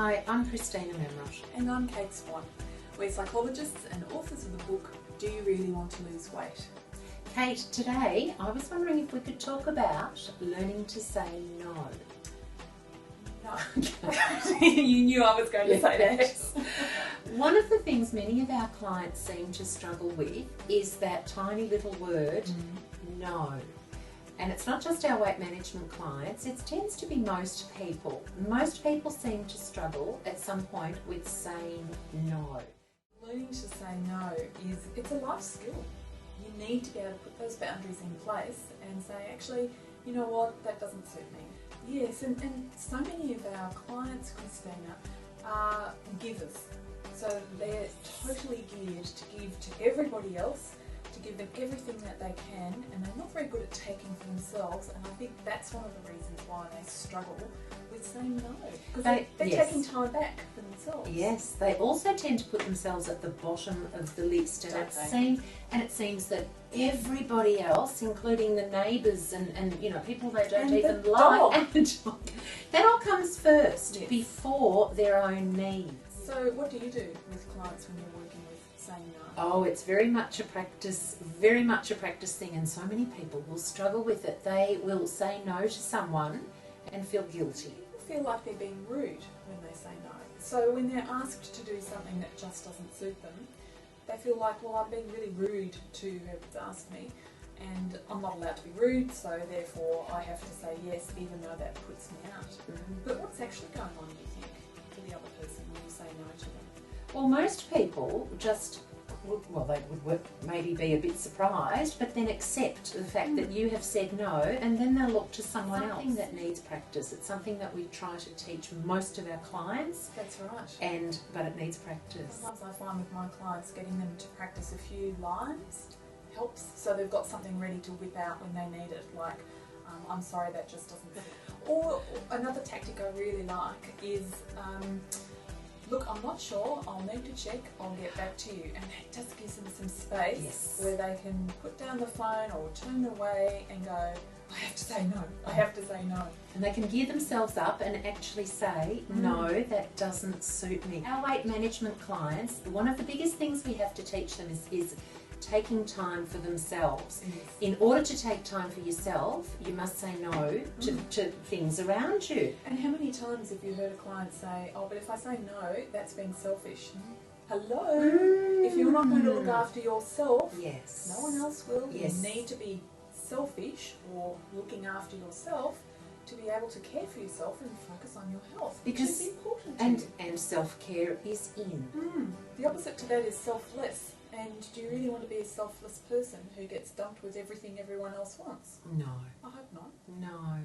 Hi, I'm Christina Memrose. And I'm Kate Swan. We're psychologists and authors of the book, Do You Really Want to Lose Weight? Kate, today I was wondering if we could talk about learning to say no. No. You knew I was going to say that. One of the things many of our clients seem to struggle with is that tiny little word, no. And it's not just our weight management clients, it tends to be most people. Most people seem to struggle at some point with saying no. Learning to say no it's a life skill. You need to be able to put those boundaries in place and say, actually, you know what, that doesn't suit me. Yes, and so many of our clients, Christina, are givers. So they're totally geared to give to everybody else, to give them everything that they can, and they're not very good at taking for themselves, and I think that's one of the reasons why they struggle with saying no, because they're yes. taking time back for themselves. Yes, they also tend to put themselves at the bottom of the list, and it seems that everybody else, including the neighbours and you know, people they don't even like, and the dog, that all comes first, yes, before their own needs. So what do you do with clients when you're working with saying no? Oh, it's very much a practice thing, and so many people will struggle with it. They will say no to someone and feel guilty. People feel like they're being rude when they say no. So when they're asked to do something that just doesn't suit them, they feel like, well, I'm being really rude to whoever's asked me, and I'm not allowed to be rude, so therefore I have to say yes, even though that puts me out. But what's actually going on, do you think, for the other person when you say no to them? Well, most people just, they would maybe be a bit surprised, but then accept the fact that you have said no, and then they'll look to someone else. Something that needs practice. It's something that we try to teach most of our clients. That's right. But it needs practice. Sometimes I find with my clients getting them to practice a few lines helps, so they've got something ready to whip out when they need it, like, I'm sorry, that just doesn't fit. Or another tactic I really like is, look, I'm not sure, I'll need to check, I'll get back to you. And that just gives them some space, yes, where they can put down the phone or turn away and go, I have to say no, I have to say no. And they can gear themselves up and actually say, no, that doesn't suit me. Our weight management clients, one of the biggest things we have to teach them is taking time for themselves. Yes. In order to take time for yourself, you must say no to things around you. And how many times have you heard a client say, oh, but if I say no, that's being selfish? Hello? If you're not going to look after yourself, yes, no one else will. Yes. You need to be selfish or looking after yourself to be able to care for yourself and focus on your health, because it's important. And self-care is in. The opposite to that is selfless. And do you really want to be a selfless person who gets dumped with everything everyone else wants? No. I hope not. No.